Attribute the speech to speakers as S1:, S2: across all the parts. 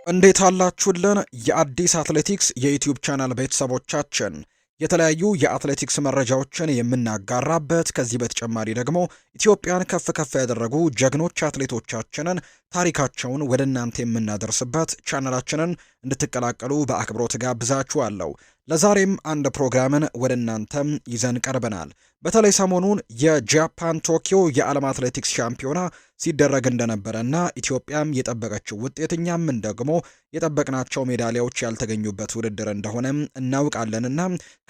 S1: እንዴት አላችሁልን? የአዲስ አትሌቲክስ የዩቲዩብ ቻናል ቤተሰቦቻችን የተለያዩ የአትሌቲክስ መረጃዎችን የምናጋራበት ከዚህ በተጨማሪ ደግሞ ኢትዮጵያን ከፍ ከፍ ያደረጉ ጀግኖች አትሌቶቻችንን ታሪካቸውን ወደ እናንተ የምናደርስበት ቻናላችንን እንድትቀላቀሉ በአክብሮት ጋብዛችኋለሁ። ለዛሬም አንድ ፕሮግራምን ወደ እናንተም ይዘን ቀርበናል። በተለይ ሰሞኑን የጃፓን ቶኪዮ የዓለም አትሌቲክስ ሻምፒዮና ሲደረግ እንደነበረና ኢትዮጵያም የጠበቀችው ውጤት እኛም ደግሞ የጠበቅናቸው ሜዳሊያዎች ያልተገኙበት ውድድር እንደሆነም እናውቃለንና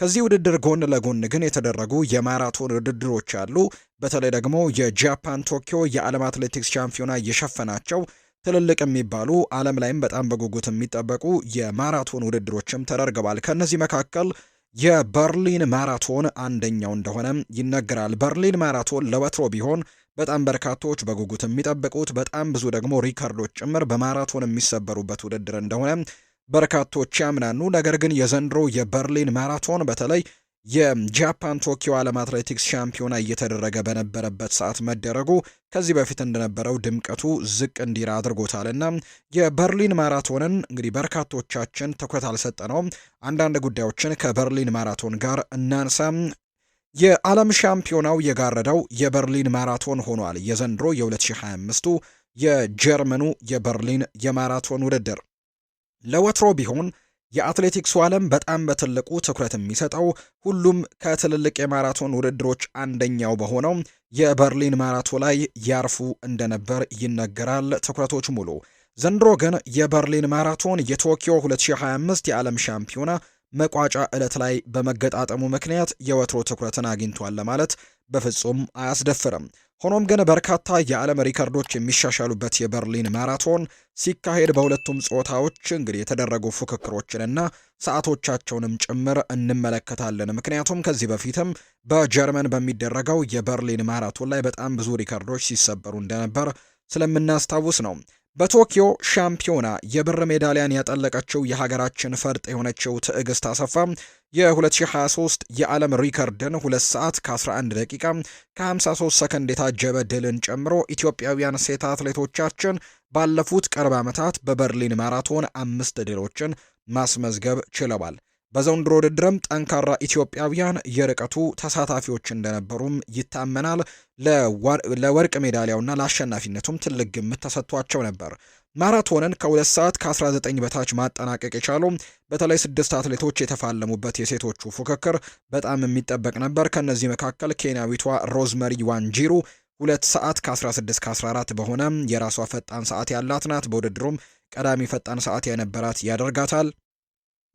S1: ከዚህ ውድድር ጎን ለጎን ግን የተደረጉ የማራቶን ውድድሮች አሉ። በተለይ ደግሞ የጃፓን ቶኪዮ የዓለም አትሌቲክስ ሻምፒዮና እየሸፈናቸው ትልልቅ የሚባሉ ዓለም ላይም በጣም በጉጉት የሚጠበቁ የማራቶን ውድድሮችም ተደርገዋል። ከነዚህ መካከል የበርሊን ማራቶን አንደኛው እንደሆነ ይነገራል። በርሊን ማራቶን ለወትሮ ቢሆን በጣም በርካቶች በጉጉት የሚጠብቁት በጣም ብዙ ደግሞ ሪከርዶች ጭምር በማራቶን የሚሰበሩበት ውድድር እንደሆነ በርካቶች ያምናሉ። ነገር ግን የዘንድሮ የበርሊን ማራቶን በተለይ የጃፓን ቶኪዮ ዓለም አትሌቲክስ ሻምፒዮና እየተደረገ በነበረበት ሰዓት መደረጉ ከዚህ በፊት እንደነበረው ድምቀቱ ዝቅ እንዲል አድርጎታልና የበርሊን ማራቶንን እንግዲህ በርካቶቻችን ትኩረት አልሰጠነውም። አንዳንድ ጉዳዮችን ከበርሊን ማራቶን ጋር እናንሳ። የዓለም ሻምፒዮናው የጋረደው የበርሊን ማራቶን ሆኗል። የዘንድሮ የ2025ቱ የጀርመኑ የበርሊን የማራቶን ውድድር ለወትሮ ቢሆን የአትሌቲክሱ ዓለም በጣም በትልቁ ትኩረት የሚሰጠው ሁሉም ከትልልቅ የማራቶን ውድድሮች አንደኛው በሆነው የበርሊን ማራቶን ላይ ያርፉ እንደነበር ይነገራል። ትኩረቶች ሙሉ ዘንድሮ ግን የበርሊን ማራቶን የቶኪዮ 2025 የዓለም ሻምፒዮና መቋጫ ዕለት ላይ በመገጣጠሙ ምክንያት የወትሮ ትኩረትን አግኝቷል ለማለት በፍጹም አያስደፍርም። ሆኖም ግን በርካታ የዓለም ሪከርዶች የሚሻሻሉበት የበርሊን ማራቶን ሲካሄድ በሁለቱም ጾታዎች እንግዲህ የተደረጉ ፉክክሮችንና ሰዓቶቻቸውንም ጭምር እንመለከታለን። ምክንያቱም ከዚህ በፊትም በጀርመን በሚደረገው የበርሊን ማራቶን ላይ በጣም ብዙ ሪከርዶች ሲሰበሩ እንደነበር ስለምናስታውስ ነው። በቶኪዮ ሻምፒዮና የብር ሜዳሊያን ያጠለቀችው የሀገራችን ፈርጥ የሆነችው ትዕግስት አሰፋ የ2023 የዓለም ሪከርድን 2 ሰዓት ከ11 ደቂቃ ከ53 ሰከንድ የታጀበ ድልን ጨምሮ ኢትዮጵያውያን ሴት አትሌቶቻችን ባለፉት ቅርብ ዓመታት በበርሊን ማራቶን 5 ድሎችን ማስመዝገብ ችለዋል። በዘንድሮ ውድድርም ጠንካራ ኢትዮጵያውያን የርቀቱ ተሳታፊዎች እንደነበሩም ይታመናል። ለወርቅ ሜዳሊያውና ለአሸናፊነቱም ትልቅ ግምት ተሰጥቷቸው ነበር። ማራቶንን ከ2 ሰዓት ከ19 በታች ማጠናቀቅ የቻሉ በተለይ 6 አትሌቶች የተፋለሙበት የሴቶቹ ፉክክር በጣም የሚጠበቅ ነበር። ከነዚህ መካከል ኬንያዊቷ ሮዝመሪ ዋንጂሩ 2 ሰዓት ከ16 ከ14 በሆነ የራሷ ፈጣን ሰዓት ያላት ናት። በውድድሩም ቀዳሚ ፈጣን ሰዓት የነበራት ያደርጋታል።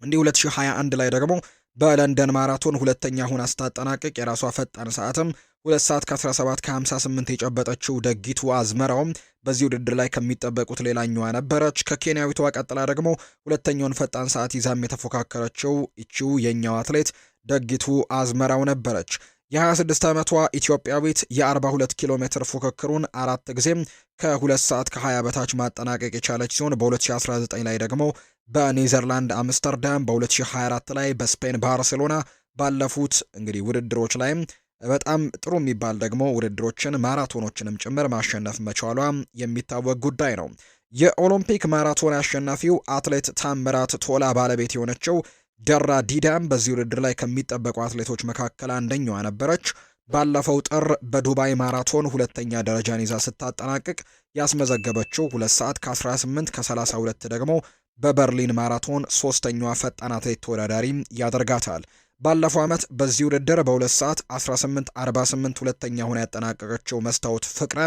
S1: እንዲህ 2021 ላይ ደግሞ በለንደን ማራቶን ሁለተኛ ሆና ስታጠናቅቅ የራሷ ፈጣን ሰዓትም 2 ሰዓት ከ17 ከ58 የጨበጠችው ደጊቱ አዝመራውም በዚህ ውድድር ላይ ከሚጠበቁት ሌላኛዋ ነበረች። ከኬንያዊቷ ቀጥላ ደግሞ ሁለተኛውን ፈጣን ሰዓት ይዛም የተፎካከረችው እቺው የኛው አትሌት ደጊቱ አዝመራው ነበረች። የ26 ዓመቷ ኢትዮጵያዊት የ42 ኪሎ ሜትር ፉክክሩን 4 ጊዜም ከ2 ሰዓት ከ20 በታች ማጠናቀቅ የቻለች ሲሆን በ2019 ላይ ደግሞ በኔዘርላንድ አምስተርዳም፣ በ2024 ላይ በስፔን ባርሴሎና ባለፉት እንግዲህ ውድድሮች ላይም በጣም ጥሩ የሚባል ደግሞ ውድድሮችን ማራቶኖችንም ጭምር ማሸነፍ መቻሏ የሚታወቅ ጉዳይ ነው። የኦሎምፒክ ማራቶን አሸናፊው አትሌት ታምራት ቶላ ባለቤት የሆነችው ደራ ዲዳም በዚህ ውድድር ላይ ከሚጠበቁ አትሌቶች መካከል አንደኛዋ ነበረች። ባለፈው ጥር በዱባይ ማራቶን ሁለተኛ ደረጃን ይዛ ስታጠናቅቅ ያስመዘገበችው 2 ሰዓት ከ18 ከ32 ደግሞ በበርሊን ማራቶን ሶስተኛዋ ፈጣን አትሌት ተወዳዳሪ ያደርጋታል። ባለፈው ዓመት በዚህ ውድድር በ2 ሰዓት 18:48 ሁለተኛ ሆና ያጠናቀቀችው መስታወት ፍቅረ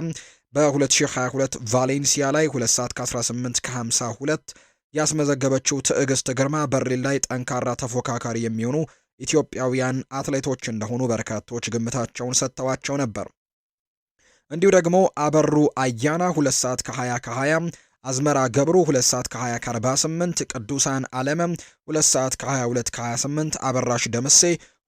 S1: በ2022 ቫሌንሲያ ላይ 2 ሰዓት ከ18 ከ52 ያስመዘገበችው ትዕግስት ግርማ በርሊን ላይ ጠንካራ ተፎካካሪ የሚሆኑ ኢትዮጵያውያን አትሌቶች እንደሆኑ በርካቶች ግምታቸውን ሰጥተዋቸው ነበር። እንዲሁ ደግሞ አበሩ አያና 2 ሰዓት ከ20 ከ20፣ አዝመራ ገብሩ 2 ሰዓት ከ20 ከ48፣ ቅዱሳን አለመ 2 ሰዓት ከ22 ከ28፣ አበራሽ ደምሴ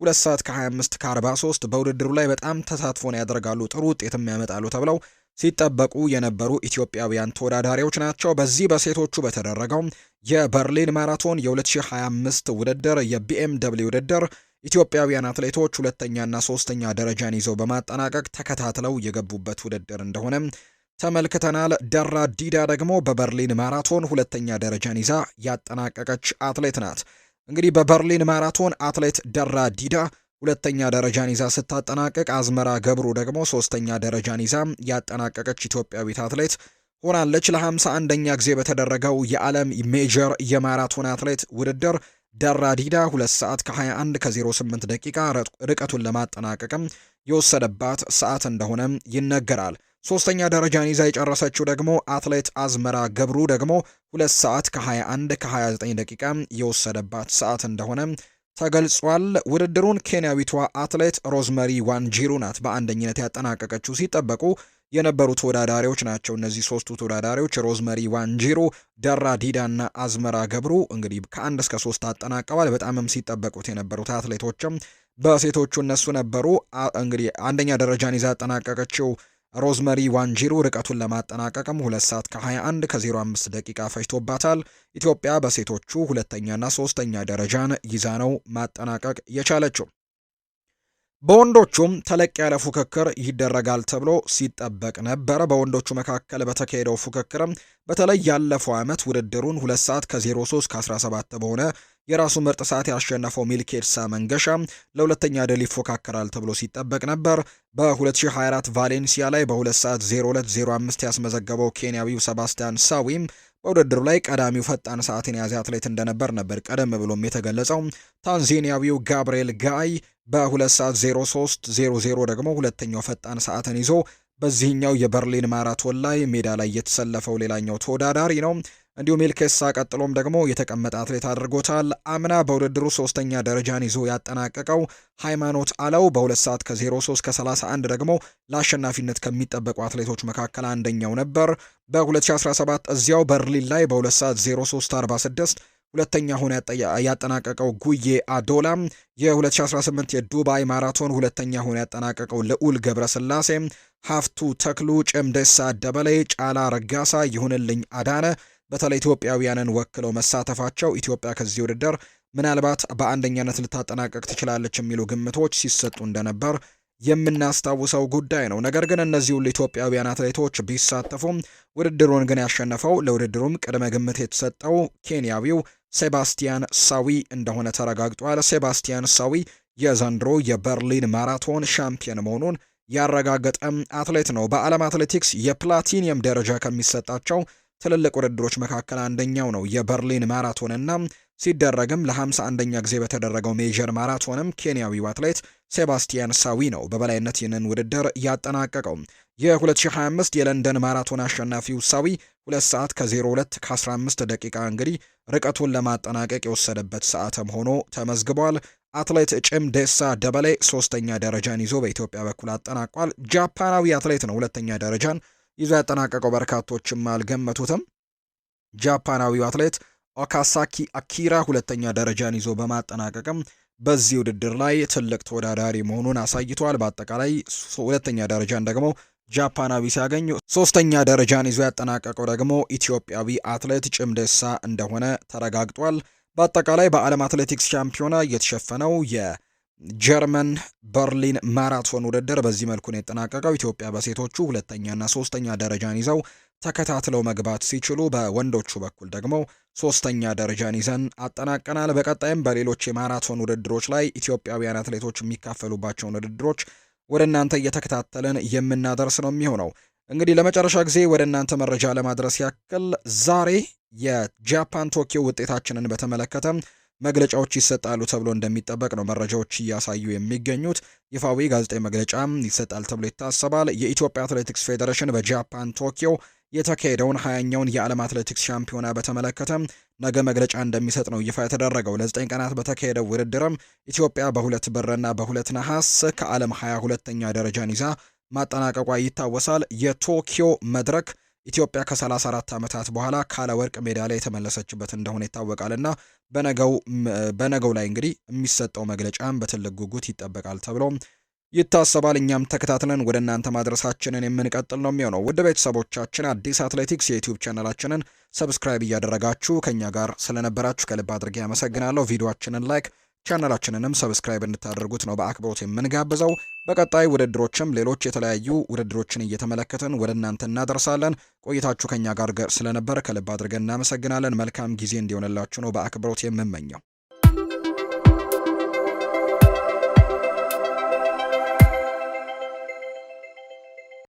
S1: 2 ሰዓት ከ25 ከ43 በውድድሩ ላይ በጣም ተሳትፎን ያደርጋሉ፣ ጥሩ ውጤትም ያመጣሉ ተብለው ሲጠበቁ የነበሩ ኢትዮጵያውያን ተወዳዳሪዎች ናቸው። በዚህ በሴቶቹ በተደረገው የበርሊን ማራቶን የ2025 ውድድር የቢኤምደብሊው ውድድር ኢትዮጵያውያን አትሌቶች ሁለተኛና ሶስተኛ ደረጃን ይዘው በማጠናቀቅ ተከታትለው የገቡበት ውድድር እንደሆነ ተመልክተናል። ደራ ዲዳ ደግሞ በበርሊን ማራቶን ሁለተኛ ደረጃን ይዛ ያጠናቀቀች አትሌት ናት። እንግዲህ በበርሊን ማራቶን አትሌት ደራ ዲዳ ሁለተኛ ደረጃን ይዛ ስታጠናቀቅ፣ አዝመራ ገብሩ ደግሞ ሶስተኛ ደረጃን ይዛ ያጠናቀቀች ኢትዮጵያዊት አትሌት ሆናለች። ለ51ኛ ጊዜ በተደረገው የዓለም ሜጀር የማራቶን አትሌት ውድድር ደራ ዲዳ 2 ሰዓት ከ21 ከ08 ደቂቃ ርቀቱን ለማጠናቀቅም የወሰደባት ሰዓት እንደሆነ ይነገራል። ሶስተኛ ደረጃን ይዛ የጨረሰችው ደግሞ አትሌት አዝመራ ገብሩ ደግሞ 2 ሰዓት ከ21 ከ29 ደቂቃ የወሰደባት ሰዓት እንደሆነ ተገልጿል። ውድድሩን ኬንያዊቷ አትሌት ሮዝመሪ ዋንጂሩ ናት በአንደኝነት ያጠናቀቀችው። ሲጠበቁ የነበሩ ተወዳዳሪዎች ናቸው እነዚህ ሶስቱ ተወዳዳሪዎች ሮዝመሪ ዋንጂሩ፣ ደራ ዲዳ እና አዝመራ ገብሩ እንግዲህ ከ1 እስከ 3 አጠናቀዋል። በጣምም ሲጠበቁት የነበሩት አትሌቶችም በሴቶቹ እነሱ ነበሩ። እንግዲህ አንደኛ ደረጃን ይዛ ያጠናቀቀችው ሮዝመሪ ዋንጂሩ ርቀቱን ለማጠናቀቅም 2 ሰዓት ከ21 ከ05 ደቂቃ ፈጅቶባታል። ኢትዮጵያ በሴቶቹ ሁለተኛና ሶስተኛ ደረጃን ይዛ ነው ማጠናቀቅ የቻለችው። በወንዶቹም ተለቅ ያለ ፉክክር ይደረጋል ተብሎ ሲጠበቅ ነበር። በወንዶቹ መካከል በተካሄደው ፉክክርም በተለይ ያለፈው ዓመት ውድድሩን 2 ሰዓት ከ03 ከ17 በሆነ የራሱ ምርጥ ሰዓት ያሸነፈው ሚልኬሳ መንገሻ ለሁለተኛ ድል ይፎካከራል ተብሎ ሲጠበቅ ነበር። በ2024 ቫሌንሲያ ላይ በ2 ሰዓት 02:05 ያስመዘገበው ኬንያዊው ሰባስቲያን ሳዊም በውድድሩ ላይ ቀዳሚው ፈጣን ሰዓትን የያዘ አትሌት እንደነበር ነበር ቀደም ብሎም የተገለጸው። ታንዛኒያዊው ጋብርኤል ጋይ በ2 ሰዓት 03:00 ደግሞ ሁለተኛው ፈጣን ሰዓትን ይዞ በዚህኛው የበርሊን ማራቶን ላይ ሜዳ ላይ የተሰለፈው ሌላኛው ተወዳዳሪ ነው። እንዲሁም ሚልኬሳ ቀጥሎም ደግሞ የተቀመጠ አትሌት አድርጎታል። አምና በውድድሩ ሶስተኛ ደረጃን ይዞ ያጠናቀቀው ሃይማኖት አለው በ2 ሰዓት ከ03 ከ31 ደግሞ ለአሸናፊነት ከሚጠበቁ አትሌቶች መካከል አንደኛው ነበር። በ2017 እዚያው በርሊን ላይ በ2 ሰዓት 03:46 ሁለተኛ ሆኖ ያጠናቀቀው ጉዬ አዶላ፣ የ2018 የዱባይ ማራቶን ሁለተኛ ሆኖ ያጠናቀቀው ልዑል ገብረስላሴ፣ ሀፍቱ ተክሉ፣ ጭምደሳ ደበሌ፣ ጫላ ረጋሳ፣ ይሁንልኝ አዳነ በተለይ ኢትዮጵያውያንን ወክለው መሳተፋቸው ኢትዮጵያ ከዚህ ውድድር ምናልባት በአንደኛነት ልታጠናቀቅ ትችላለች የሚሉ ግምቶች ሲሰጡ እንደነበር የምናስታውሰው ጉዳይ ነው። ነገር ግን እነዚህ ሁሉ ኢትዮጵያውያን አትሌቶች ቢሳተፉም ውድድሩን ግን ያሸነፈው ለውድድሩም ቅድመ ግምት የተሰጠው ኬንያዊው ሴባስቲያን ሳዊ እንደሆነ ተረጋግጧል። ሴባስቲያን ሳዊ የዘንድሮ የበርሊን ማራቶን ሻምፒዮን መሆኑን ያረጋገጠም አትሌት ነው። በዓለም አትሌቲክስ የፕላቲኒየም ደረጃ ከሚሰጣቸው ትልልቅ ውድድሮች መካከል አንደኛው ነው የበርሊን ማራቶንና ሲደረግም ለ51ኛ ጊዜ በተደረገው ሜጀር ማራቶንም ኬንያዊው አትሌት ሴባስቲያን ሳዊ ነው በበላይነት ይህንን ውድድር ያጠናቀቀው። የ2025 የለንደን ማራቶን አሸናፊው ሳዊ 2 ሰዓት ከ02 ከ15 ደቂቃ እንግዲህ ርቀቱን ለማጠናቀቅ የወሰደበት ሰዓትም ሆኖ ተመዝግቧል። አትሌት ጭምደሳ ደበሌ ሶስተኛ ደረጃን ይዞ በኢትዮጵያ በኩል አጠናቋል። ጃፓናዊ አትሌት ነው ሁለተኛ ደረጃን ይዞ ያጠናቀቀው፣ በርካቶችም አልገመቱትም። ጃፓናዊው አትሌት ኦካሳኪ አኪራ ሁለተኛ ደረጃን ይዞ በማጠናቀቅም በዚህ ውድድር ላይ ትልቅ ተወዳዳሪ መሆኑን አሳይቷል። በአጠቃላይ ሁለተኛ ደረጃን ደግሞ ጃፓናዊ ሲያገኝ፣ ሶስተኛ ደረጃን ይዞ ያጠናቀቀው ደግሞ ኢትዮጵያዊ አትሌት ጭምደሳ እንደሆነ ተረጋግጧል። በአጠቃላይ በዓለም አትሌቲክስ ሻምፒዮና የተሸፈነው የጀርመን በርሊን ማራቶን ውድድር በዚህ መልኩ ነው የተጠናቀቀው። ኢትዮጵያ በሴቶቹ ሁለተኛና ሶስተኛ ደረጃን ይዘው ተከታትለው መግባት ሲችሉ፣ በወንዶቹ በኩል ደግሞ ሶስተኛ ደረጃን ይዘን አጠናቀናል። በቀጣይም በሌሎች የማራቶን ውድድሮች ላይ ኢትዮጵያውያን አትሌቶች የሚካፈሉባቸውን ውድድሮች ወደ እናንተ እየተከታተልን የምናደርስ ነው የሚሆነው። እንግዲህ ለመጨረሻ ጊዜ ወደ እናንተ መረጃ ለማድረስ ያክል ዛሬ የጃፓን ቶኪዮ ውጤታችንን በተመለከተ መግለጫዎች ይሰጣሉ ተብሎ እንደሚጠበቅ ነው መረጃዎች እያሳዩ የሚገኙት። ይፋዊ ጋዜጣዊ መግለጫ ይሰጣል ተብሎ ይታሰባል። የኢትዮጵያ አትሌቲክስ ፌዴሬሽን በጃፓን ቶኪዮ የተካሄደውን 20ኛውን የዓለም አትሌቲክስ ሻምፒዮና በተመለከተ ነገ መግለጫ እንደሚሰጥ ነው ይፋ የተደረገው። ለ9 ቀናት በተካሄደው ውድድርም ኢትዮጵያ በ2 ብርና በ2 ነሐስ ከዓለም 22ኛ ደረጃን ይዛ ማጠናቀቋ ይታወሳል። የቶኪዮ መድረክ ኢትዮጵያ ከ34 ዓመታት በኋላ ካለ ወርቅ ሜዳሊያ የተመለሰችበት እንደሆነ ይታወቃልና በነገው ላይ እንግዲህ የሚሰጠው መግለጫም በትልቅ ጉጉት ይጠበቃል ተብሎ ይታሰባል። እኛም ተከታትለን ወደ እናንተ ማድረሳችንን የምንቀጥል ነው የሚሆነው። ውድ ቤተሰቦቻችን አዲስ አትሌቲክስ የዩቲዩብ ቻናላችንን ሰብስክራይብ እያደረጋችሁ ከኛ ጋር ስለነበራችሁ ከልብ አድርጌ ያመሰግናለሁ። ቪዲዮአችንን ላይክ ቻናላችንንም ሰብስክራይብ እንድታደርጉት ነው በአክብሮት የምንጋብዘው። በቀጣይ ውድድሮችም ሌሎች የተለያዩ ውድድሮችን እየተመለከትን ወደ እናንተ እናደርሳለን። ቆይታችሁ ከኛ ጋር ስለነበር ከልብ አድርገን እናመሰግናለን። መልካም ጊዜ እንዲሆንላችሁ ነው በአክብሮት የምመኘው።